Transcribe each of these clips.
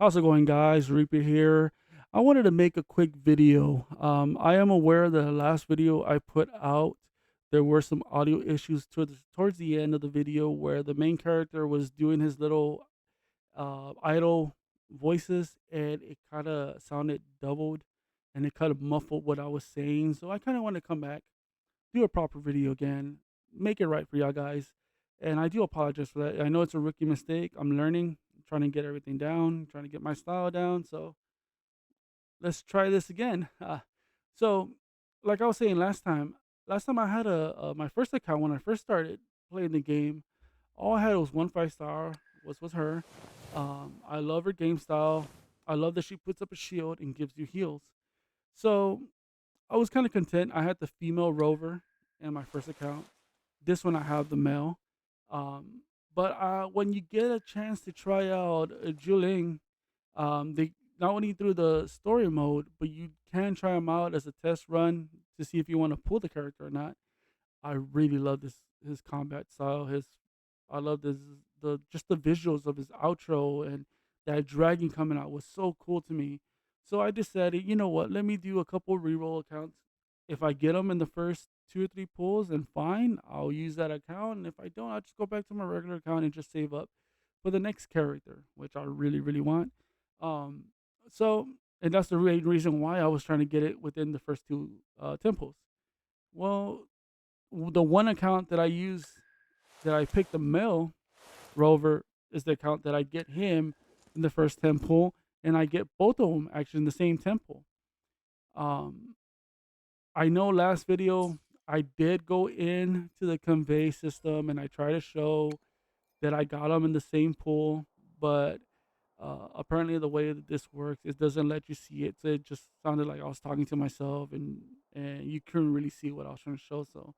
How's it going, guys? Reaper here. I wanted to make a quick video. I am aware that the last video I put out, there were some audio issues towards the end of the video where the main character was doing his little idle voices and it kind of sounded doubled and it kind of muffled what I was saying. So I kind of want to come back, do a proper video again, make it right for y'all guys. And I do apologize for that. I know it's a rookie mistake. I'm learning, trying to get everything down, trying to get my style down. So let's try this again. So, like I was saying last time I had my first account when I first started playing the game. All I had was one 5 star, was her. I love her game style. I love that she puts up a shield and gives you heals. So I was kind of content. I had the female rover in my first account. This one I have the male. Um, but when you get a chance to try out Juling, they not only through the story mode, but you can try them out as a test run to see if you want to pull the character or not. I really love this his combat style. I love this the just the visuals of his outro and that dragon coming out was so cool to me. So I decided, you know what? Let me do a couple reroll accounts. If I get them in the first two or three pulls, then fine, I'll use that account. And if I don't, I'll just go back to my regular account and just save up for the next character, which I really, really want. Um, so, and that's the reason why I was trying to get it within the first two temples. Well, the one account that I use that I picked the male rover is the account that I get him in the first temple, and I get both of them actually in the same temple. Um, I know last video I did go in to the convey system and I try to show that I got them in the same pool, but apparently the way that this works, it doesn't let you see it. So it just sounded like I was talking to myself, and you couldn't really see what I was trying to show. So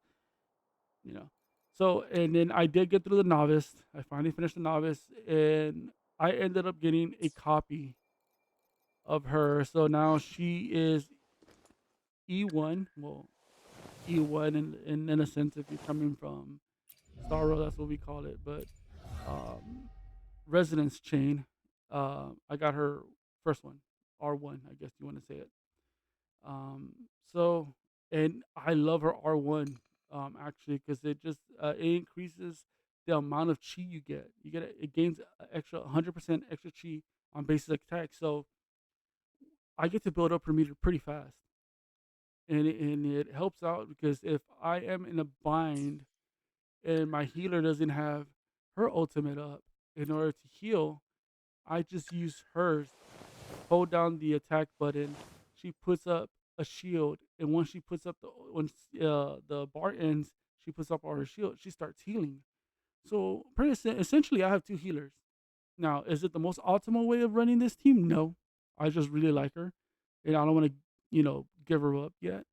you know. So and then I did get through the novice. I finally finished the novice, and I ended up getting a copy of her. So now she is E1. Well, E1 in a sense, if you're coming from Star Row, that's what we call it. But um, residence chain. I got her first one, R1. I guess you want to say it. Um, so, and I love her R1 actually because it increases the amount of chi you get. It gains extra 100% extra chi on basic attack. So I get to build up her meter pretty fast, and it helps out because if I am in a bind and my healer doesn't have her ultimate up in order to heal, I just use hers, hold down the attack button. She puts up a shield, and once she puts up the bar ends, she puts up all her shield. She starts healing. So essentially, I have two healers. Now, is it the most optimal way of running this team? No, I just really like her, and I don't want to, give her up yet.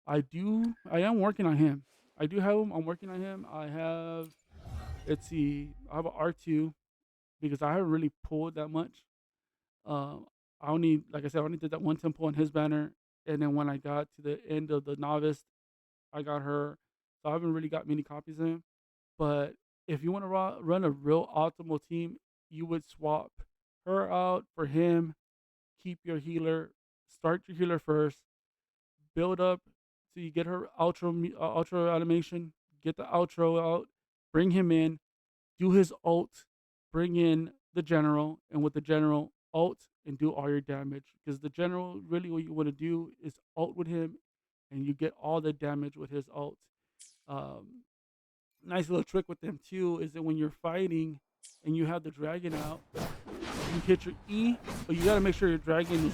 I do. I am working on him. I do have him. I'm working on him. I have. Let's see. I have an R2 because I haven't really pulled that much. Um, I only, like I said, I only did that one temple on his banner, and then when I got to the end of the novice, I got her. So I haven't really got many copies of him. But if you want to run a real optimal team, you would swap her out for him. Keep your healer. Start your healer first. Build up so you get her outro animation. Get the outro out. Bring him in. Do his ult, bring in the general, and with the general ult and do all your damage. Because the general, really, what you want to do is ult with him, and you get all the damage with his ult. Um, Nice little trick with them too is that when you're fighting and you have the dragon out, you hit your E, but you got to make sure your dragon is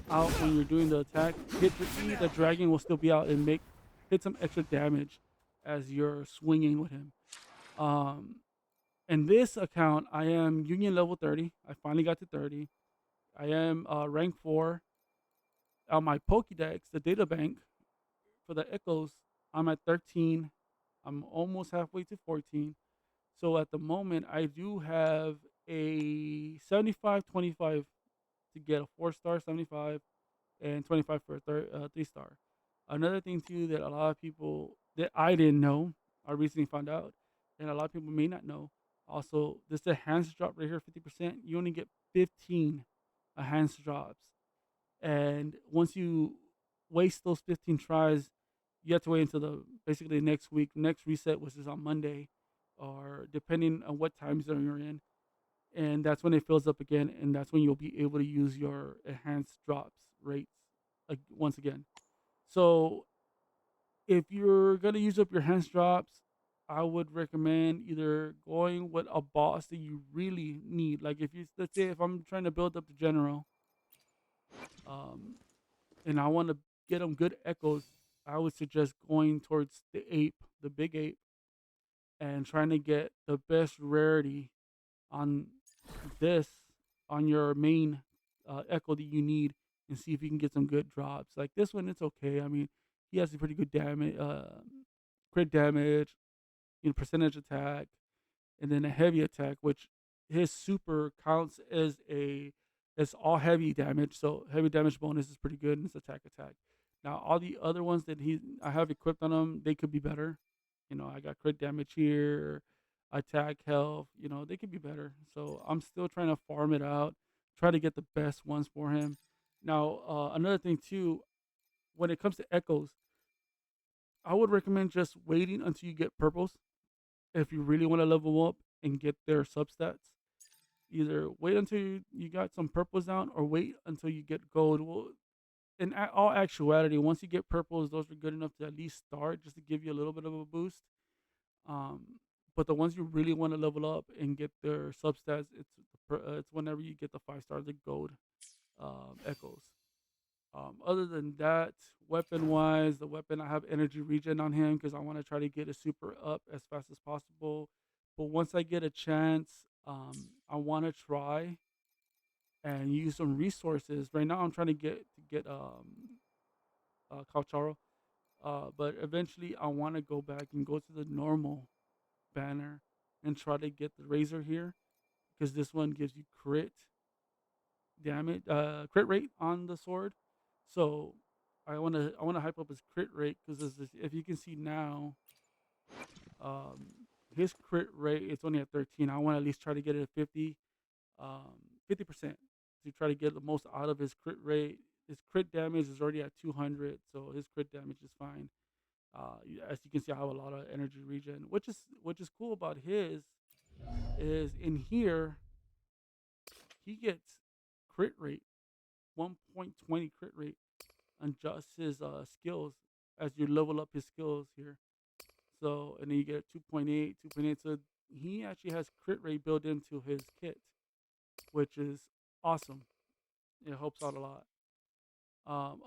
out when you're doing the attack. Hit your E, the dragon will still be out and hit some extra damage as you're swinging with him. Um, in this account, I am Union level 30. I finally got to 30. I am rank 4. On my Pokédex, the data bank for the Echoes, I'm at 13. I'm almost halfway to 14. So at the moment, I do have a 75-25 to get a 4 star, 75, and 25 for a 3 star. Another thing, too, that a lot of people that I didn't know, I recently found out, and a lot of people may not know. Also, this enhanced drop right here, 50%. You only get 15 enhanced drops. And once you waste those 15 tries, you have to wait until the basically next week, next reset, which is on Monday, or depending on what time zone you're in. And that's when it fills up again, and that's when you'll be able to use your enhanced drops rates once again. So if you're gonna use up your enhanced drops, I would recommend either going with a boss that you really need. Like if you let's say if I'm trying to build up the general, um, and I want to get them good echoes, I would suggest going towards the ape, the big ape, and trying to get the best rarity on this on your main echo that you need, and see if you can get some good drops. Like this one, it's okay. I mean, he has a pretty good damage, crit damage, percentage attack, and then a heavy attack, which his super counts as a as all heavy damage. So heavy damage bonus is pretty good in his attack. Now all the other ones that I have equipped on him, they could be better. I got crit damage here, attack health. They could be better. So I'm still trying to farm it out, try to get the best ones for him. Now another thing too, when it comes to echoes, I would recommend just waiting until you get purples if you really want to level up and get their substats. Either wait until you got some purples down, or wait until you get gold. Well, in all actuality, once you get purples, those are good enough to at least start, just to give you a little bit of a boost. Um, but the ones you really want to level up and get their substats, it's whenever you get the 5 star, the gold echoes. Other than that, weapon wise, the weapon I have energy regen on him because I want to try to get a super up as fast as possible. But once I get a chance, I want to try and use some resources. Right now, I'm trying to get Calcharo, but eventually I want to go back and go to the normal banner and try to get the razor here because this one gives you damage, crit rate on the sword. So I want to hype up his crit rate because if you can see now, his crit rate it's only at 13. I want to at least try to get it at 50, 50% to try to get the most out of his crit rate. His crit damage is already at 200, so his crit damage is fine. As you can see, I have a lot of energy regen, which is cool about his is in here he gets crit rate 1.20 crit rate on just his skills as you level up his skills here. So and then you get 2.8, 2.8. So he actually has crit rate built into his kit, which is awesome. It helps out a lot.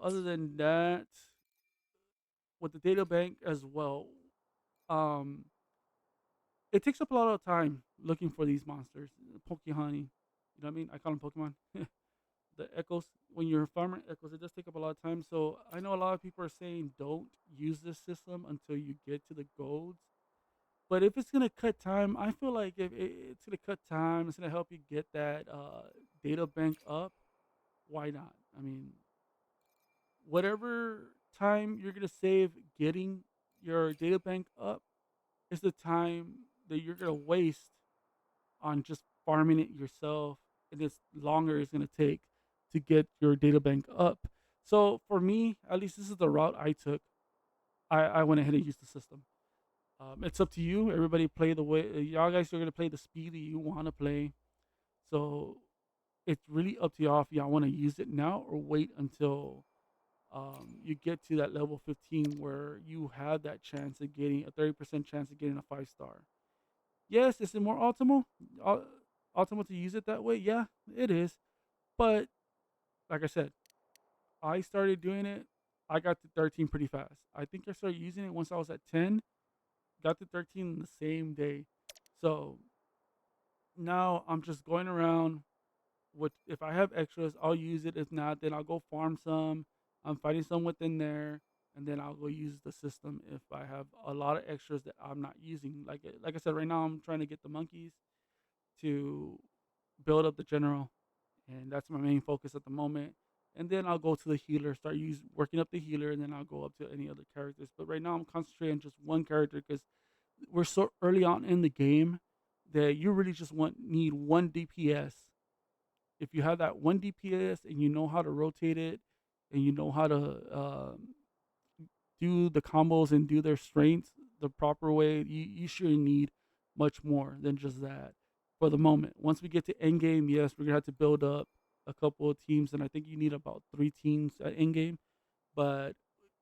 Other than that, with the data bank as well, um, it takes up a lot of time looking for these monsters. Pokehoney, you know what I mean? I call them Pokemon. The echoes, when you're farming echoes, it does take up a lot of time. So I know a lot of people are saying don't use this system until you get to the golds. But if it's gonna cut time, I feel like if it's gonna cut time, it's gonna help you get that data bank up. Why not? I mean, whatever time you're gonna save getting your data bank up is the time that you're gonna waste on just farming it yourself, and it's longer it's gonna take to get your data bank up. So for me, at least this is the route I took. I went ahead and used the system. It's up to you. Everybody play the way y'all guys are gonna play the speed that you want to play. So it's really up to y'all if y'all want to use it now or wait until you get to that level 15 where you have that chance of getting a 30% chance of getting a 5 star. Yes, is it more uh, optimal to use it that way? Yeah, it is. But like I said, I started doing it. I got to 13 pretty fast. I think I started using it once I was at 10. Got to 13 the same day. So now I'm just going around. With if I have extras, I'll use it. If not, then I'll go farm some. I'm fighting some within there, and then I'll go use the system if I have a lot of extras that I'm not using. Like I said, right now I'm trying to get the monkeys to build up the general, and that's my main focus at the moment. And then I'll go to the healer, start working up the healer, and then I'll go up to any other characters. But right now I'm concentrating on just one character because we're so early on in the game that you really just need one DPS if you have that one DPS and you know how to rotate it and you know how to do the combos and do their strengths the proper way, you sure need much more than just that for the moment. Once we get to end game, yes, we're gonna have to build up a couple of teams, and I think you need about 3 teams at end game. But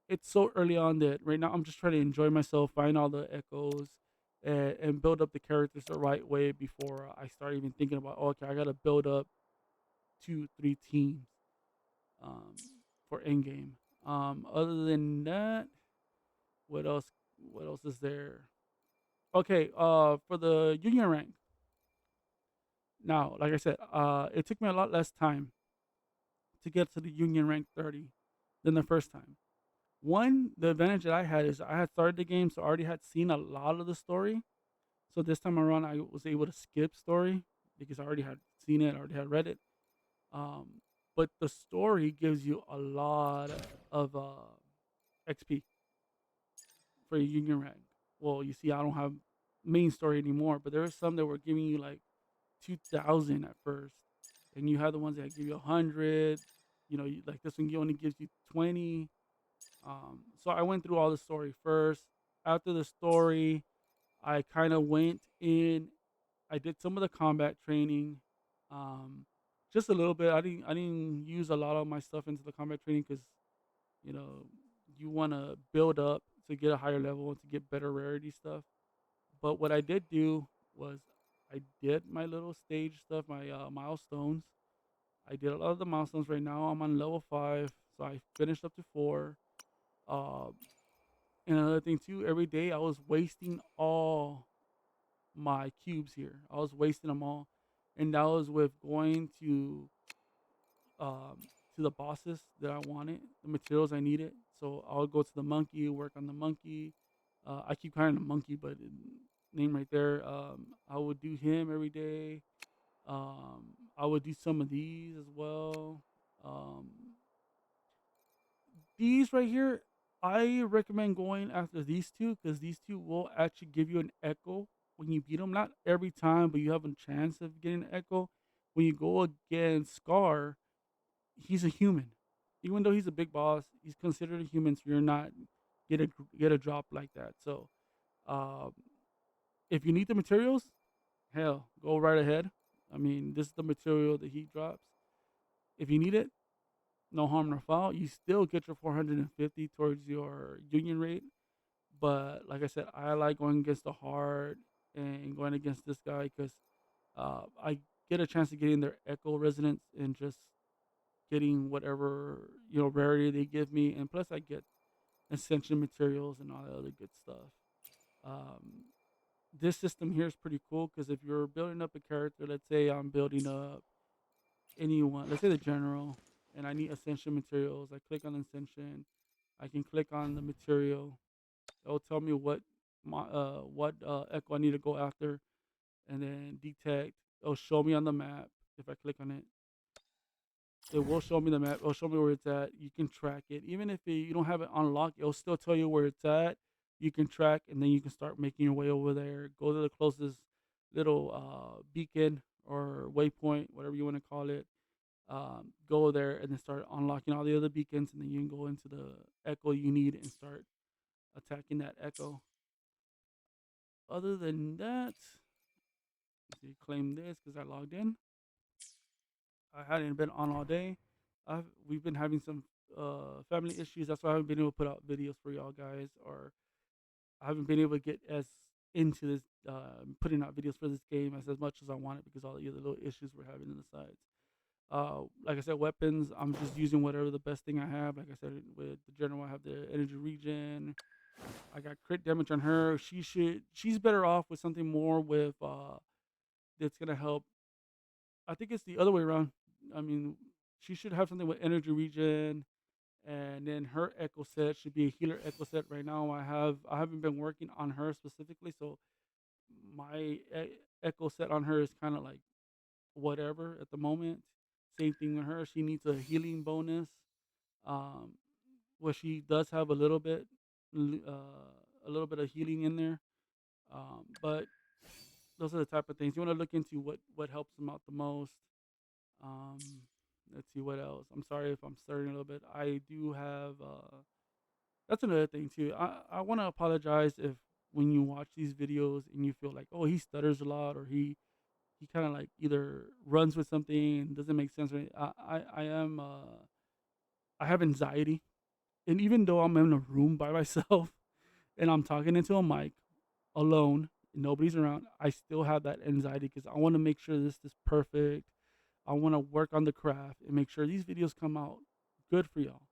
it's so early on that right now I'm just trying to enjoy myself, find all the echoes, and build up the characters the right way before I start even thinking about, oh, okay, I gotta build up 2, 3 teams um, for end game. Other than that, what else? What else is there? Okay, for the union rank. Now, like I said, it took me a lot less time to get to the union rank 30 than the first time. One, the advantage that I had is I had started the game, so I already had seen a lot of the story. So this time around, I was able to skip story because I already had seen it, I already had read it. Um, but the story gives you a lot of XP for your union rank. Well, you see, I don't have main story anymore, but there are some that were giving you like 2,000 at first, and you have the ones that give you 100. Like this one, only gives you 20. So I went through all the story first. After the story, I kind of went in. I did some of the combat training, um, just a little bit. I didn't use a lot of my stuff into the combat training because you know you want to build up to get a higher level and to get better rarity stuff. But what I did do was I did my little stage stuff, my milestones. I did a lot of the milestones. Right now I'm on level 5, so I finished up to 4. Uh, and another thing too, every day I was wasting all my cubes here. I was wasting them all, and that was with going to the bosses that I wanted, the materials I needed. So I would go to the monkey, work on the monkey. I keep calling him monkey, but name right there. I would do him every day. I would do some of these as well. Um, these right here, I recommend going after these two because these two will actually give you an echo when you beat them. Not every time, but you have a chance of getting an echo. When you go against Scar, he's a human. Even though he's a big boss, he's considered a human, so you're not get a drop like that. So, um, if you need the materials, hell, go right ahead. I mean, this is the material that he drops. If you need it, no harm, no foul. You still get your 450 towards your union rate. But like I said, I like going against the hard and going against this guy because I get a chance to get in their echo resonance and just getting whatever rarity they give me, and plus I get ascension materials and all that other good stuff. Um, this system here is pretty cool because if you're building up a character, let's say I'm building up anyone, let's say the general, and I need ascension materials. I click on ascension. I can click on the material. It'll tell me what echo I need to go after, and then detect. It'll show me on the map if I click on it. It will show me the map. It'll show me where it's at. You can track it. Even if you don't have it unlocked, it'll still tell you where it's at. You can track, and then you can start making your way over there. Go to the closest little beacon or waypoint, whatever you want to call it. Go there and then start unlocking all the other beacons, and then you can go into the echo you need and start attacking that echo. Other than that, let's see, claim this because I logged in. I hadn't been on all day. We've been having some family issues. That's why I haven't been able to put out videos for y'all guys, or I haven't been able to get as into this putting out videos for this game as much as I wanted because all the other little issues we're having in the sides. Like I said, weapons. I'm just using whatever the best thing I have. Like I said, with the general, I have the energy regen. I got crit damage on her. She's better off with something more with that's gonna help. I think it's the other way around. I mean, she should have something with energy regen, and then her echo set should be a healer echo set. Right now, I haven't been working on her specifically, so my echo set on her is kind of like whatever at the moment. Same thing with her. She needs a healing bonus. Um, where she does have a little bit of healing in there. But those are the type of things you want to look into. What helps them out the most. Um, let's see what else. I'm sorry if I'm starting a little bit. I do have that's another thing too. I want to apologize if when you watch these videos and you feel like, oh, he stutters a lot, or he kind of like either runs with something and doesn't make sense. Or I am I have anxiety, and even though I'm in a room by myself and I'm talking into a mic alone, nobody's around, I still have that anxiety because I want to make sure this is perfect. I want to work on the craft and make sure these videos come out good for y'all.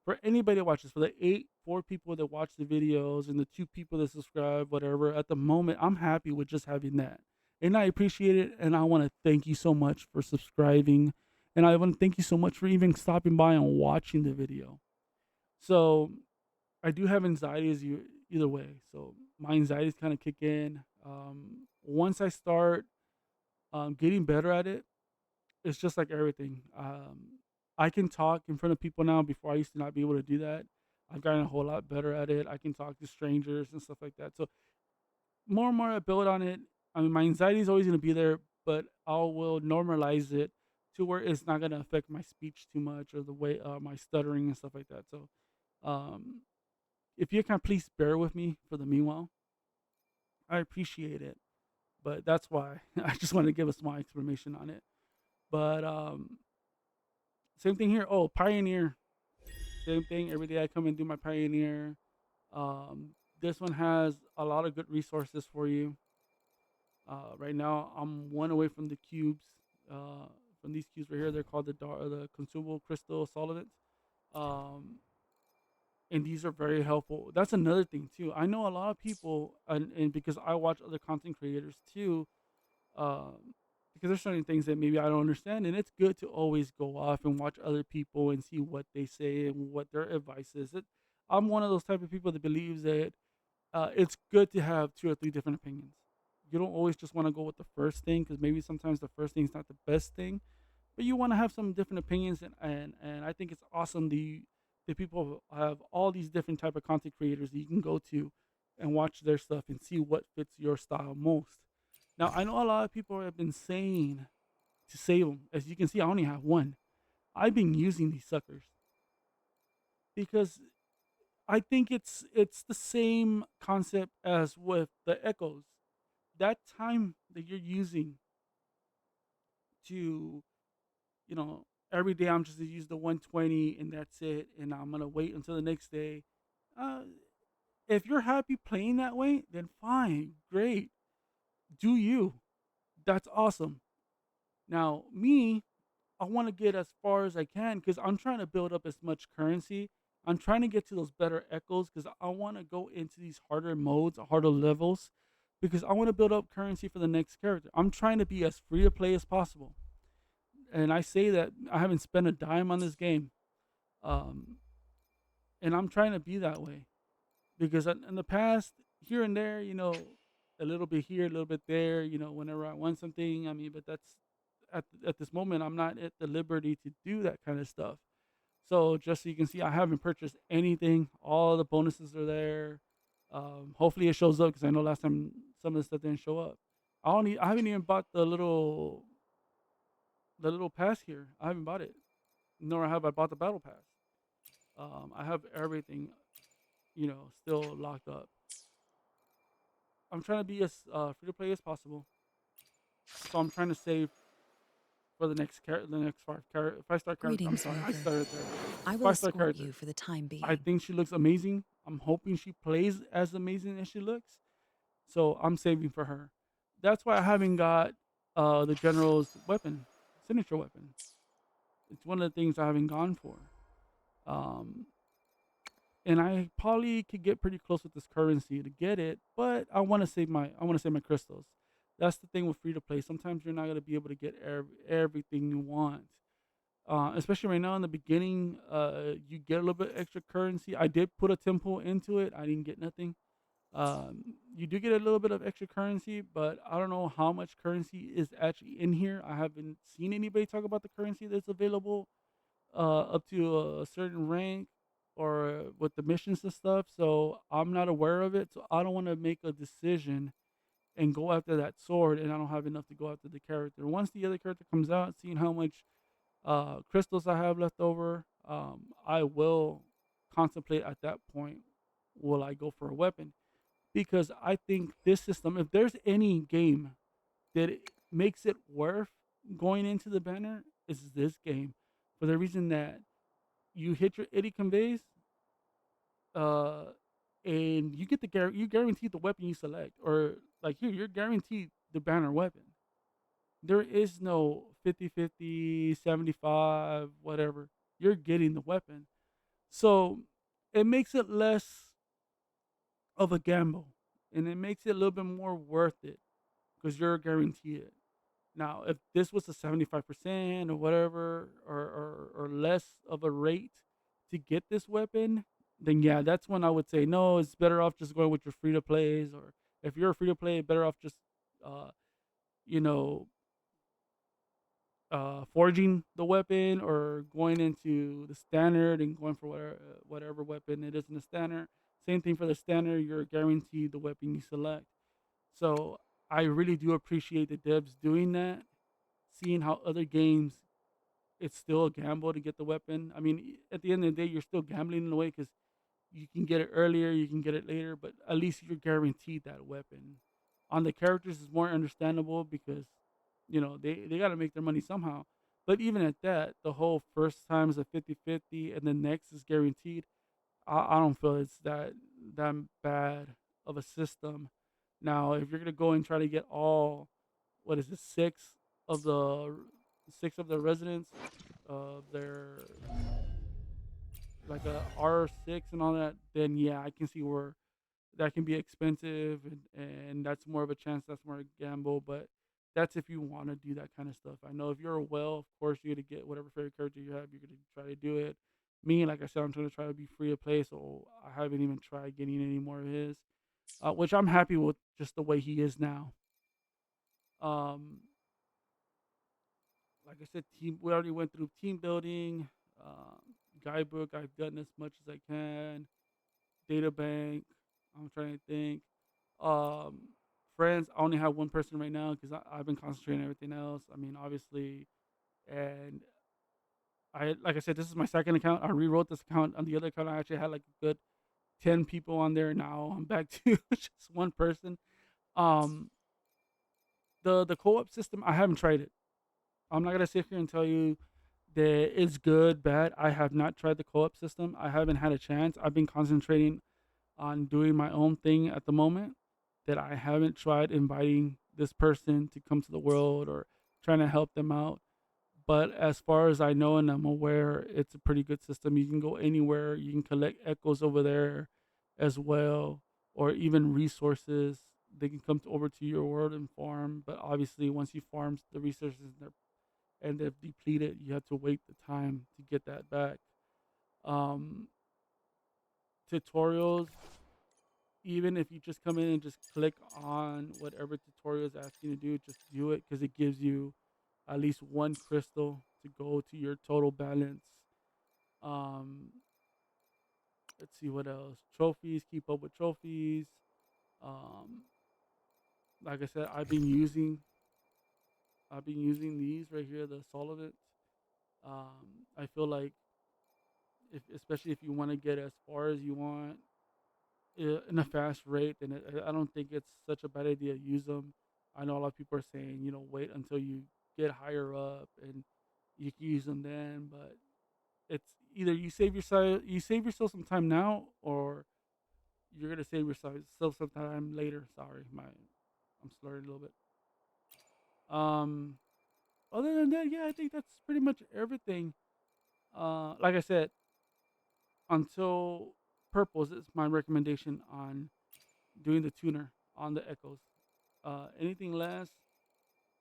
For anybody that watches, for the four people that watch the videos and the two people that subscribe, whatever, at the moment, I'm happy with just having that. And I appreciate it. And I want to thank you so much for subscribing. And I want to thank you so much for even stopping by and watching the video. So I do have anxieties either way. So my anxieties kind of kick in. Once I start getting better at it, it's just like everything. I can talk in front of people now. Before I used to not be able to do that. I've gotten a whole lot better at it. I can talk to strangers and stuff like that. So more and more I build on it. I mean, my anxiety is always going to be there, but I will normalize it to where it's not going to affect my speech too much or the way my stuttering and stuff like that. So, um, if you can please bear with me for the meanwhile, I appreciate it. But that's why I just want to give a small explanation on it. But same thing here. Oh, Pioneer. Same thing. Every day I come and do my Pioneer. This one has a lot of good resources for you. Right now, I'm one away from the cubes. Uh, from these cubes right here, they're called the consumable crystal solvents. Um, and these are very helpful. That's another thing too. I know a lot of people, and because I watch other content creators too, um, because there's certain things that maybe I don't understand, and it's good to always go off and watch other people and see what they say and what their advice is. I'm one of those type of people that believes that it's good to have two or three different opinions. You don't always just want to go with the first thing because maybe sometimes the first thing is not the best thing, but you want to have some different opinions, and I think it's awesome the people have all these different type of content creators that you can go to and watch their stuff and see what fits your style most. Now I know a lot of people have been saying to save them. As you can see, I only have one. I've been using these suckers because I think it's the same concept as with the echoes. That time that you're using to, you know, every day I'm just gonna use the 120 and that's it, and I'm gonna wait until the next day. Uh, if you're happy playing that way, then fine, great, do you? That's awesome. Now, me, I want to get as far as I can because I'm trying to build up as much currency. I'm trying to get to those better echoes because I want to go into these harder modes, harder levels, because I want to build up currency for the next character. I'm trying to be as free to play as possible. And I say that I haven't spent a dime on this game. Um, and I'm trying to be that way because in the past, here and there, a little bit here, a little bit there, whenever I want something. I mean, but that's at this moment, I'm not at the liberty to do that kind of stuff. So just so you can see, I haven't purchased anything. All the bonuses are there. Hopefully it shows up because I know last time some of the stuff didn't show up. I haven't even bought the little pass here. I haven't bought it, nor have I bought the battle pass. I have everything, still locked up. I'm trying to be as free to play as possible. So I'm trying to save for the next five-star character. I'm Greetings, sorry, I Walker. started there. I will Five-star escort you character. for the time I being. think she looks amazing. I'm hoping she plays as amazing as she looks. So I'm saving for her. That's why I haven't got the general's weapon, signature weapon. It's one of the things I haven't gone for. Um, and I probably could get pretty close with this currency to get it, but I want to save my crystals. That's the thing with free to play. Sometimes you're not gonna be able to get everything you want. Especially right now in the beginning, you get a little bit extra currency. I did put a temple into it. I didn't get nothing. You do get a little bit of extra currency, but I don't know how much currency is actually in here. I haven't seen anybody talk about the currency that's available up to a certain rank or with the missions and stuff. So I'm not aware of it. So I don't want to make a decision and go after that sword, and I don't have enough to go after the character. Once the other character comes out, seeing how much crystals I have left over, I will contemplate at that point, will I go for a weapon? Because I think this system, if there's any game that makes it worth going into the banner, is this game, for the reason that you hit your Eddie conveys, uh, and you get you guaranteed the weapon you select, or like here, you're guaranteed the banner weapon. There is no 50-50, 75, whatever. You're getting the weapon. So it makes it less of a gamble, and it makes it a little bit more worth it because you're guaranteed it. Now, if this was a 75% or whatever, or less of a rate to get this weapon, then yeah, that's when I would say no, it's better off just going with your free to plays. Or if you're a free to play, better off just, uh, you know, forging the weapon, or going into the standard and going for whatever weapon it is in the standard. Same thing for the standard, you're guaranteed the weapon you select. So I really do appreciate the devs doing that, seeing how other games, it's still a gamble to get the weapon. I mean, at the end of the day, you're still gambling in a way because you can get it earlier, you can get it later, but at least you're guaranteed that weapon. On the characters, is more understandable because they got to make their money somehow. But even at that, the whole first time is a 50-50, and the next is guaranteed. I don't feel it's that bad of a system. Now, if you're gonna go and try to get all, what is it, of the six of the residents of their, like a R6 and all that, then yeah, I can see where that can be expensive, and that's more of a chance, that's more a gamble. But that's if you want to do that kind of stuff. I know if you're a well, of course you're gonna get whatever favorite character you have, you're gonna try to do it. Me, like I said, I'm trying to try to be free to play, so I haven't even tried getting any more of his, which I'm happy with just the way he is now. Um, like I said, team. We already went through team building, guidebook. I've done as much as I can. Data bank. I'm trying to think. Um, Friends. I only have one person right now because I've been concentrating on everything else. I mean, obviously, and like I said, this is my second account. I rewrote this account. On the other account, I actually had like a good 10 people on there. Now I'm back to just one person. Um, the co-op system, I haven't tried it. I'm not gonna sit here and tell you that it's good, bad. I have not tried the co-op system. I haven't had a chance. I've been concentrating on doing my own thing at the moment. That I haven't tried inviting this person to come to the world, or trying to help them out. But as far as I know and I'm aware, it's a pretty good system. You can go anywhere. You can collect echoes over there as well, or even resources. They can come over to your world and farm. But obviously, once you farm the resources, and they've depleted, you have to wait the time to get that back. Um, Tutorials, even if you just come in and just click on whatever tutorial is asking you to do, just do it because it gives you at least one crystal to go to your total balance. Um, let's see what else. Trophies, keep up with trophies. Um, like I said, I've been using these right here, the Solidants. I feel like, if especially if you want to get as far as you want, in a fast rate, then I don't think it's such a bad idea to use them. I know a lot of people are saying, wait until you get higher up and you can use them then, but it's either you save yourself some time now, or you're gonna save yourself some time later. Sorry, I'm slurring a little bit. Um, Other than that, yeah, I think that's pretty much everything. Like I said, until purples is my recommendation on doing the tuner on the echoes. Anything less,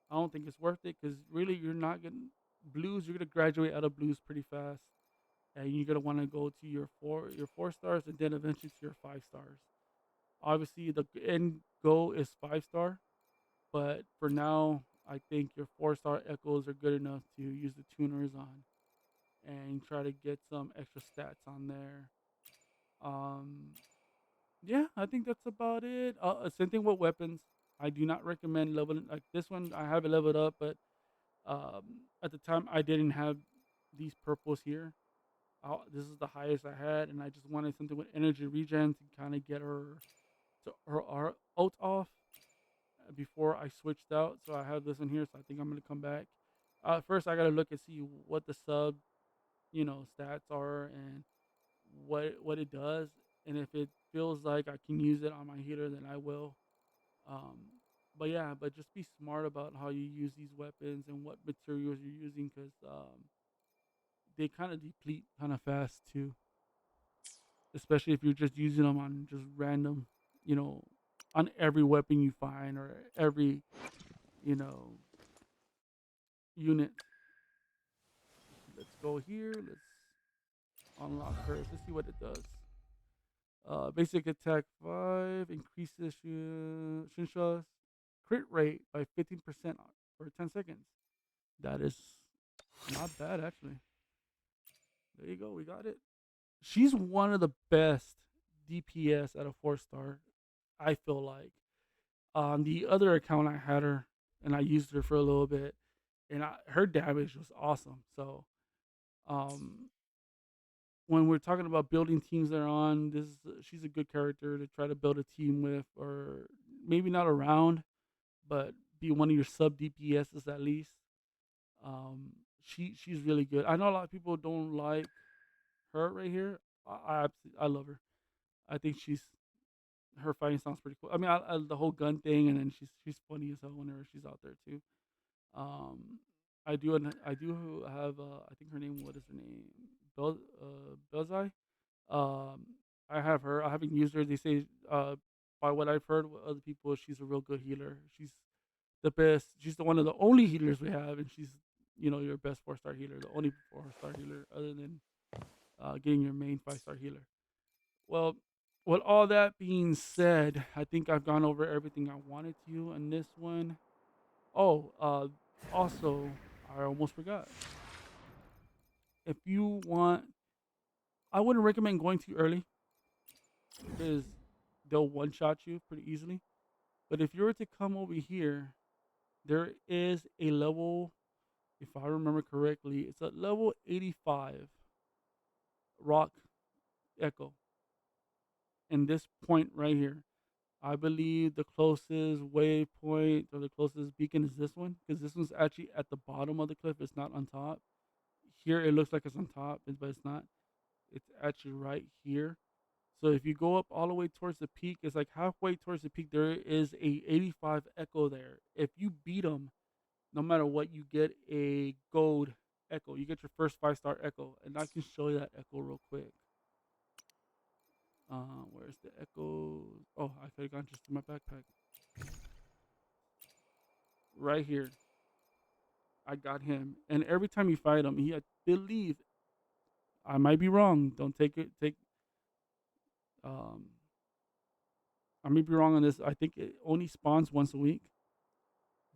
I don't think it's worth it because really you're not gonna blues. You're gonna graduate out of blues pretty fast, and you're gonna want to go to your four stars, and then eventually to your 5 stars. Obviously, the end goal is 5 star, but for now, I think your 4 star echoes are good enough to use the tuners on and try to get some extra stats on there. Um, yeah, I think that's about it. Same thing with weapons. I do not recommend leveling like this one. I have it leveled up, but at the time I didn't have these purples here. This is the highest I had, and I just wanted something with energy regen to kind of get her ult off before I switched out. So I have this one here. So I think I'm gonna come back. First, I gotta look and see what the sub, stats are and what it does, and if it feels like I can use it on my healer, then I will. Um, but yeah, but just be smart about how you use these weapons and what materials you're using, because they kind of deplete kind of fast too, especially if you're just using them on just random, you know, on every weapon you find or every, you know, unit. Let's go here. Let's unlock hers. Let's see what it does. Basic attack 5 increases Shinsha's crit rate by 15% for 10 seconds. That is not bad, actually. There you go. We got it. She's one of the best DPS at a 4-star, I feel like. On the other account, I had her and I used her for a little bit, and her damage was awesome. So, um, when we're talking about building teams they're on, she's a good character to try to build a team with, or maybe not around, but be one of your sub DPSs at least. Um, she's really good. I know a lot of people don't like her right here. I love her. I think her fighting sounds pretty cool. I mean, the whole gun thing, and then she's funny as hell whenever she's out there too. Um, I do have I think her name, what is her name? Belzai. Um, I have her. I haven't used her. They say by what I've heard with other people, she's a real good healer. She's the best. She's the one of the only healers we have, and she's your best 4-star healer, the only 4-star healer other than getting your main 5-star healer. Well, with all that being said, I think I've gone over everything I wanted to on this one. Oh, also, I almost forgot. If you want, I wouldn't recommend going too early because they'll one shot you pretty easily. But if you were to come over here, there is a level, if I remember correctly, it's a level 85 rock echo in this point right here. I believe the closest waypoint or the closest beacon is this one, because this one's actually at the bottom of the cliff. It's not on top. Here it looks like it's on top, but it's not. It's actually right here. So if you go up all the way towards the peak, it's like halfway towards the peak. There is a 85 echo there. If you beat them, no matter what, you get a gold echo. You get your first 5-star echo, and I can show you that echo real quick. Where's the echo? Oh, I could have gone just to my backpack. Right here, I got him. And every time you fight him, I believe, I might be wrong. Don't take it. Um, I may be wrong on this. I think it only spawns once a week,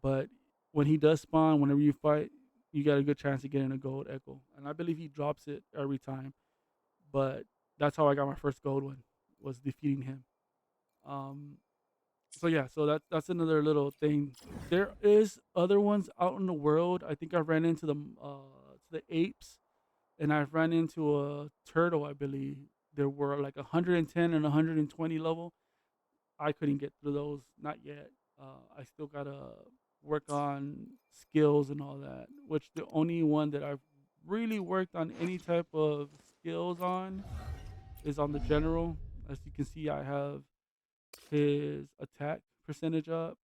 but when he does spawn, whenever you fight, you got a good chance of getting a gold echo. And I believe he drops it every time. But that's how I got my first gold one, was defeating him. Um, so yeah, so that's another little thing. There is other ones out in the world. I think I ran into the apes, and I've ran into a turtle. I believe there were like 110 and 120 level. I couldn't get through those, not yet. I still gotta work on skills and all that. Which the only one that I've really worked on any type of skills on is on the general. As you can see, I have his attack percentage up.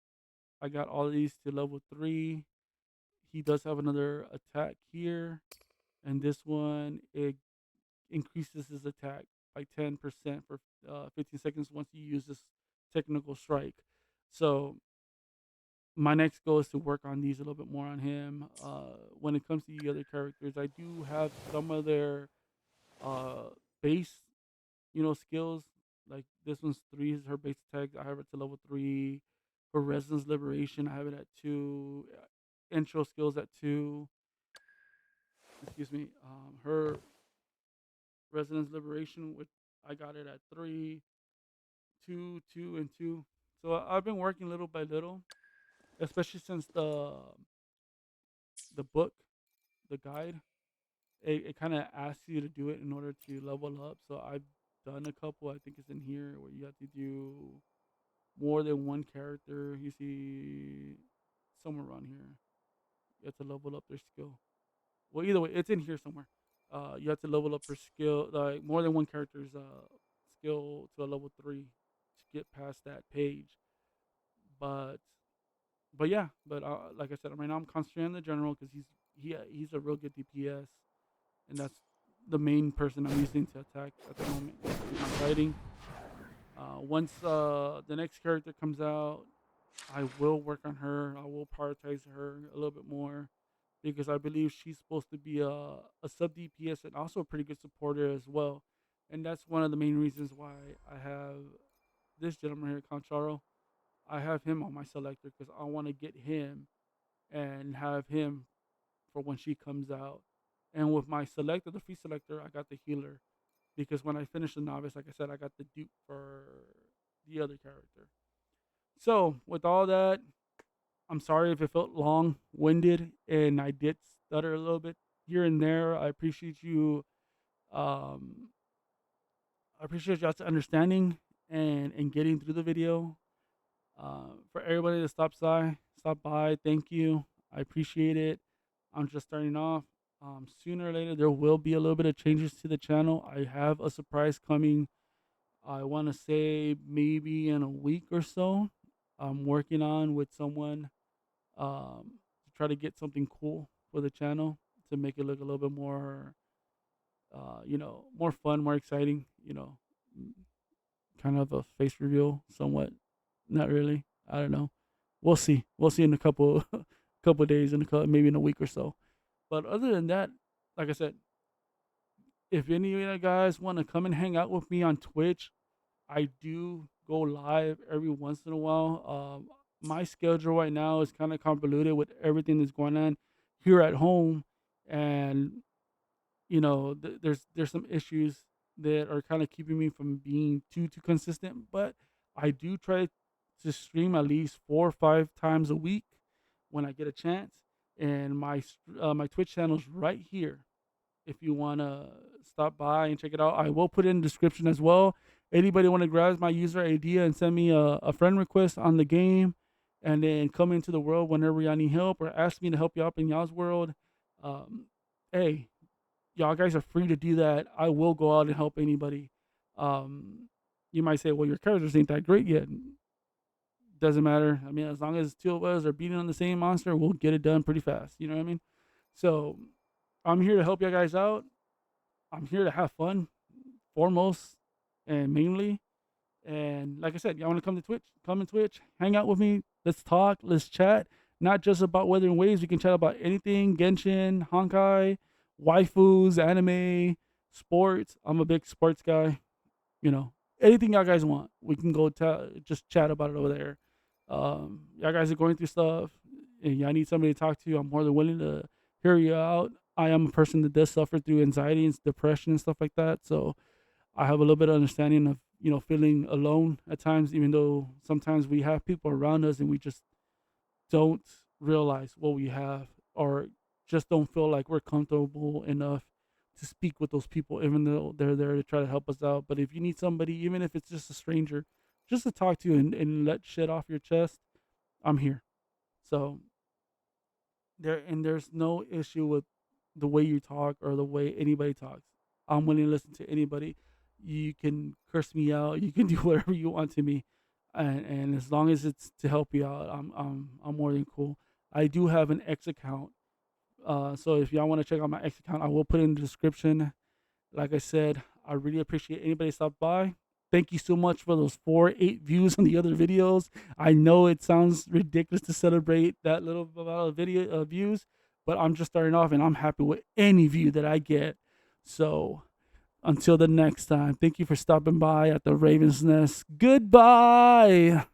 I got all of these to level 3. He does have another attack here, and this one, it increases his attack by 10% for 15 seconds once you use this technical strike. So my next goal is to work on these a little bit more on him. When it comes to the other characters, I do have some of their uh, base, skills. Like this one's 3 is her base attack. I have it to level 3. For Resonance Liberation, I have it at 2. Intro skills at 2. Excuse me. Her Resonance Liberation, which I got it at 3, 2, 2, and 2. So I've been working little by little, especially since the book, the guide, it kind of asks you to do it in order to level up. So I've done a couple. I think it's in here where you have to do more than one character. You see somewhere around here. You have to level up their skill. Well, either way, it's in here somewhere. You have to level up your skill, like more than one character's skill to a level 3 to get past that page. But yeah, but like I said, right now I'm concentrating on the general because he's a real good DPS, and that's the main person I'm using to attack at the moment when I'm fighting. Once the next character comes out, I will work on her. I will prioritize her a little bit more because I believe she's supposed to be a sub DPS and also a pretty good supporter as well. And that's one of the main reasons why I have this gentleman here, Concharo. I have him on my selector because I want to get him and have him for when she comes out. And with my selector, the free selector, I got the healer because when I finish the novice, like I said, I got the dupe for the other character. So with all that, I'm sorry if it felt long winded and I did stutter a little bit here and there. Um, I appreciate y'all's understanding and getting through the video. For everybody that stop by, thank you. I appreciate it. I'm just starting off. Sooner or later, there will be a little bit of changes to the channel. I have a surprise coming. I want to say maybe in a week or so. I'm working on with someone to try to get something cool for the channel to make it look a little bit more, more fun, more exciting. Kind of a face reveal, somewhat. Not really. I don't know. We'll see. We'll see in a couple couple days, maybe in a week or so. But other than that, like I said, if any of you guys want to come and hang out with me on Twitch, I do go live every once in a while. My schedule right now is kind of convoluted with everything that's going on here at home, and there's some issues that are kind of keeping me from being too consistent. But I do try to stream at least 4 or 5 times a week when I get a chance, and my Twitch channel is right here if you want to stop by and check it out. I will put it in the description as well. Anybody want to grab my user ID and send me a friend request on the game and then come into the world whenever y'all need help or ask me to help you out in y'all's world. Um, hey, y'all guys are free to do that. I will go out and help anybody. Um, you might say, well, your characters ain't that great yet. Doesn't matter. I mean, as long as two of us are beating on the same monster, we'll get it done pretty fast. You know what I mean? So I'm here to help you guys out. I'm here to have fun, foremost and mainly. And like I said, y'all want to come to Twitch? Come to Twitch, hang out with me. Let's talk. Let's chat. Not just about Wuthering Waves. We can chat about anything: Genshin, Honkai, waifus, anime, sports. I'm a big sports guy. You know, anything y'all guys want, we can go just chat about it over there. Y'all guys are going through stuff, and y'all need somebody to talk to. I'm more than willing to hear you out. I am a person that does suffer through anxiety and depression and stuff like that, so I have a little bit of understanding of feeling alone at times, even though sometimes we have people around us and we just don't realize what we have, or just don't feel like we're comfortable enough to speak with those people, even though they're there to try to help us out. But if you need somebody, even if it's just a stranger, just to talk to and let shit off your chest, I'm here. So there's no issue with the way you talk or the way anybody talks. I'm willing to listen to anybody. You can curse me out. You can do whatever you want to me, and as long as it's to help you out, I'm more than cool. I do have an X account, so if y'all want to check out my X account, I will put it in the description. Like I said, I really appreciate anybody stop by. Thank you so much for those 8 views on the other videos. I know it sounds ridiculous to celebrate that little amount of video views, but I'm just starting off and I'm happy with any view that I get. So until the next time, thank you for stopping by at the Raven's Nest. Goodbye.